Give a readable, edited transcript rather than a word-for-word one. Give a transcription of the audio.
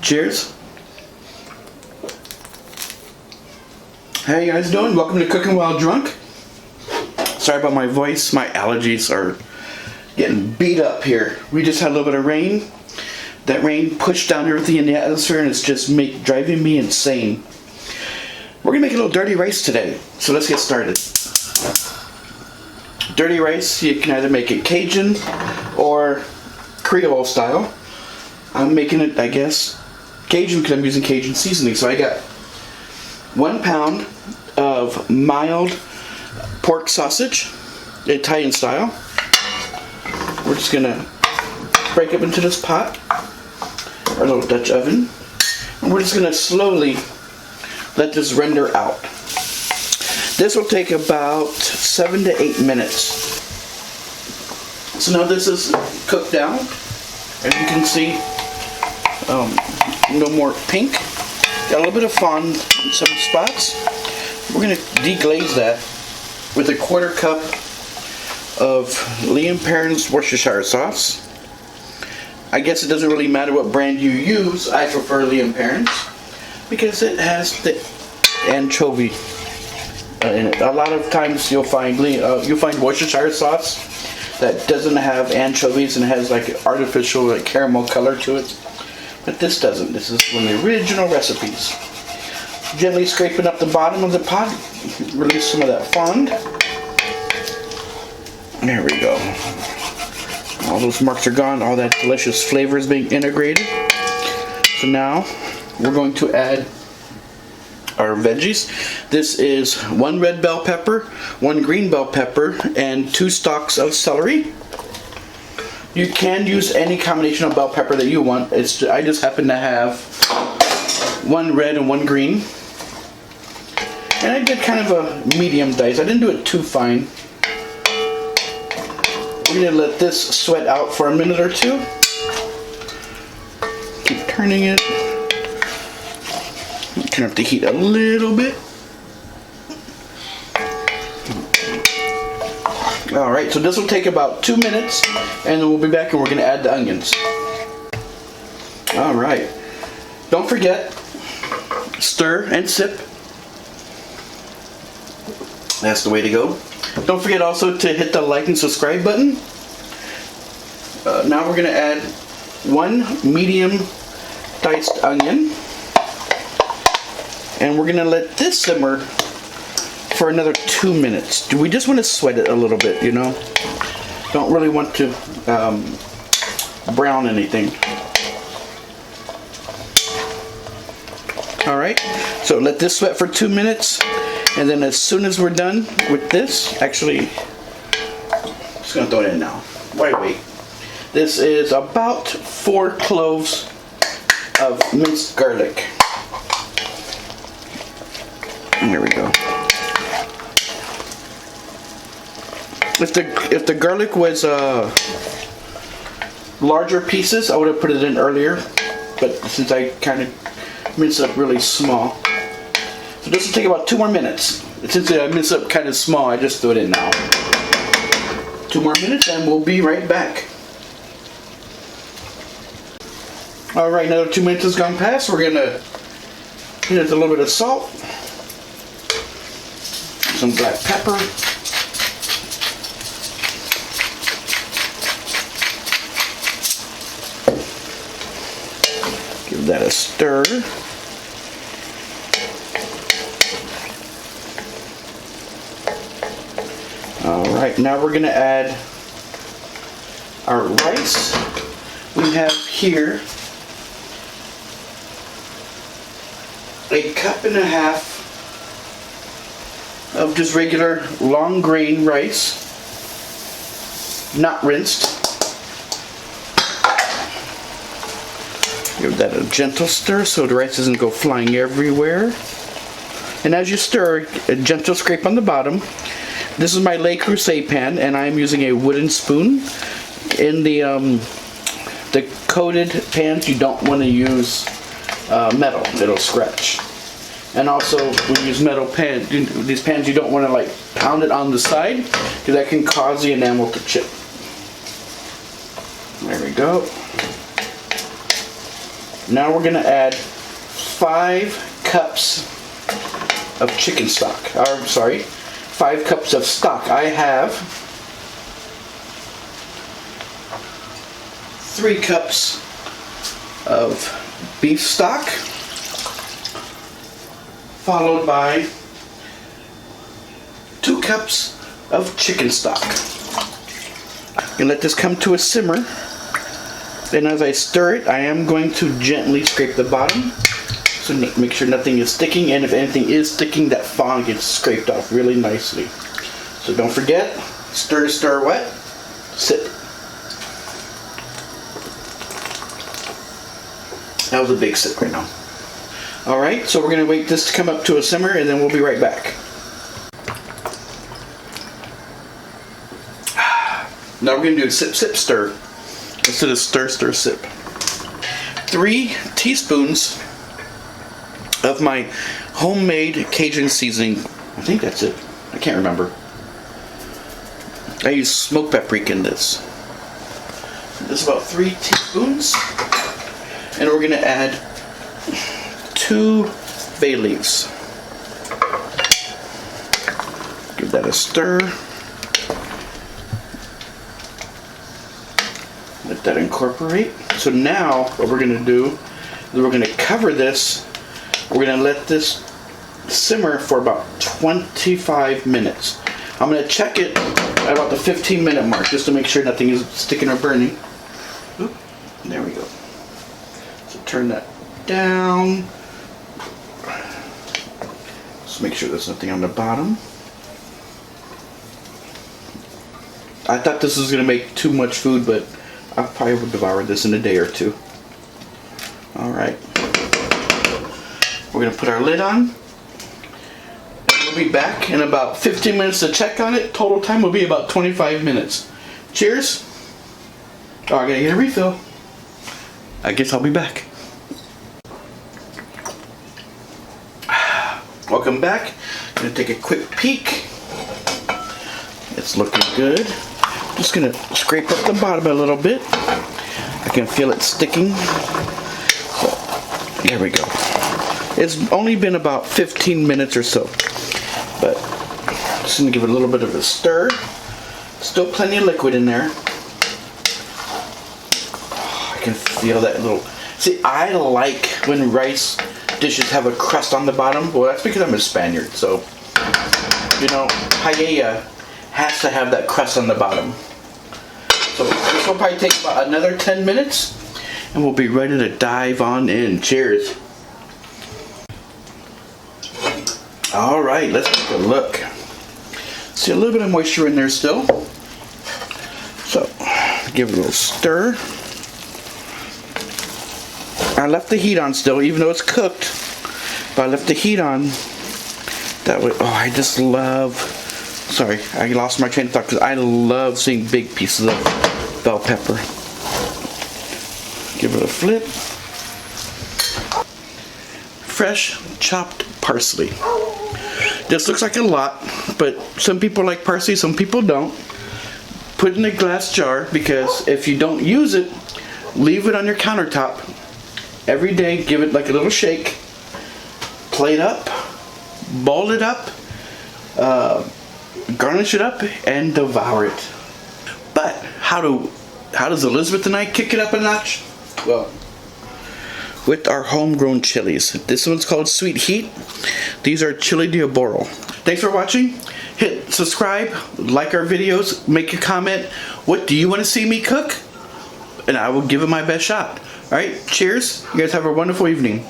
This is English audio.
Cheers. How you guys doing? Welcome to Cooking While Drunk. Sorry about my voice. My allergies are getting beat up here. We just had a little bit of rain. That rain pushed down everything in the atmosphere and it's just driving me insane. We're gonna make a little dirty rice today. So let's get started. Dirty rice, you can either make it Cajun or Creole style. I'm making it, I guess, Cajun because I'm using Cajun seasoning. So I got 1 pound of mild pork sausage, Italian style. We're just gonna break up into this pot, our little Dutch oven, and we're just gonna slowly let this render out. This will take about 7 to 8 minutes. So now this is cooked down, as you can see. No more pink. Got a little bit of fond in some spots. We're gonna deglaze that with a 1/4 cup of Liam Perrin's Worcestershire sauce. I guess it doesn't really matter what brand you use. I prefer Liam Perrin's because it has the anchovy in it. A lot of times you'll find Worcestershire sauce that doesn't have anchovies and has like artificial like caramel color to it. But this doesn't. This is one of the original recipes. Gently scraping up the bottom of the pot, release some of that fond. There we go. All those marks are gone. All that delicious flavor is being integrated. So now we're going to add our veggies. This is 1 red bell pepper, 1 green bell pepper, and 2 stalks of celery. You can use any combination of bell pepper that you want. I just happen to have 1 red and 1 green. And I did kind of a medium dice. I didn't do it too fine. We're going to let this sweat out for a minute or two. Keep turning it. Turn up the heat a little bit. Alright, so this will take about 2 minutes and then we'll be back and we're going to add the onions. Alright, don't forget, stir and sip. That's the way to go. Don't forget also to hit the like and subscribe button. Now we're going to add 1 medium diced onion. And we're going to let this simmer for another 2 minutes. We just want to sweat it a little bit, you know. Don't really want to brown anything. Alright, so let this sweat for 2 minutes. And then as soon as we're done with this, actually, I'm just going to throw it in now. Why wait? This is about 4 cloves of minced garlic. And there we go. If the garlic was larger pieces, I would have put it in earlier. But since I kind of minced it up really small, so this will take about 2 more minutes. Since I minced it up kind of small, I just threw it in now. 2 more minutes, and we'll be right back. All right, now 2 minutes has gone past. We're gonna hit it with a little bit of salt, some black pepper. Give that a stir. Alright, now we're going to add our rice. We have here 1.5 cups of just regular long grain rice, not rinsed. Give that a gentle stir so the rice doesn't go flying everywhere. And as you stir, a gentle scrape on the bottom. This is my Le Creuset pan, and I'm using a wooden spoon. In the coated pans, you don't want to use metal; it'll scratch. And also, when you use metal pans, these pans, you don't want to like pound it on the side because that can cause the enamel to chip. There we go. Now we're gonna add 5 cups of chicken stock. Or sorry, 5 cups of stock. I have 3 cups of beef stock, followed by 2 cups of chicken stock. And let this come to a simmer. Then as I stir it, I am going to gently scrape the bottom, so make sure nothing is sticking, and if anything is sticking, that fond gets scraped off really nicely. So don't forget, stir, stir, what? Sip. That was a big sip right now. Alright, so we're going to wait this to come up to a simmer, and then we'll be right back. Now we're going to do a sip, sip, stir instead of stir, stir, sip. 3 teaspoons of my homemade Cajun seasoning. I think that's it. I can't remember. I use smoked paprika in this. This is about 3 teaspoons. And we're going to add 2 bay leaves. Give that a stir. Let that incorporate. So now what we're going to do is we're going to cover this. We're going to let this simmer for about 25 minutes. I'm going to check it at about the 15-minute mark just to make sure nothing is sticking or burning. Oop, there we go. So turn that down. Just make sure there's nothing on the bottom. I thought this was going to make too much food, but I probably would devour this in a day or 2. Alright. We're going to put our lid on. We'll be back in about 15 minutes to check on it. Total time will be about 25 minutes. Cheers. Oh, I gotta get a refill. I guess I'll be back. Welcome back. I'm going to take a quick peek. It's looking good. Just gonna scrape up the bottom a little bit. I can feel it sticking. So, there we go. It's only been about 15 minutes or so, but just gonna give it a little bit of a stir. Still plenty of liquid in there. I can feel that little. See, I like when rice dishes have a crust on the bottom. Well, that's because I'm a Spaniard, so you know, paella has to have that crust on the bottom. So this will probably take about another 10 minutes and we'll be ready to dive on in. Cheers. Alright, let's take a look. See a little bit of moisture in there still. So give it a little stir. I left the heat on still, even though it's cooked. But I left the heat on. That way, oh, I just love. Sorry, I lost my train of thought because I love seeing big pieces of bell pepper. Give it a flip. Fresh chopped parsley. This looks like a lot, but some people like parsley, some people don't. Put it in a glass jar because if you don't use it, leave it on your countertop. Every day, give it like a little shake. Plate up, bowl it up, garnish it up, and devour it. But how does Elizabeth and I kick it up a notch? Well, with our homegrown chilies. This one's called Sweet Heat. These are chili de arboro. Thanks for watching. Hit subscribe, like our videos, make a comment. What do you want to see me cook? And I will give it my best shot. Alright, cheers. You guys have a wonderful evening.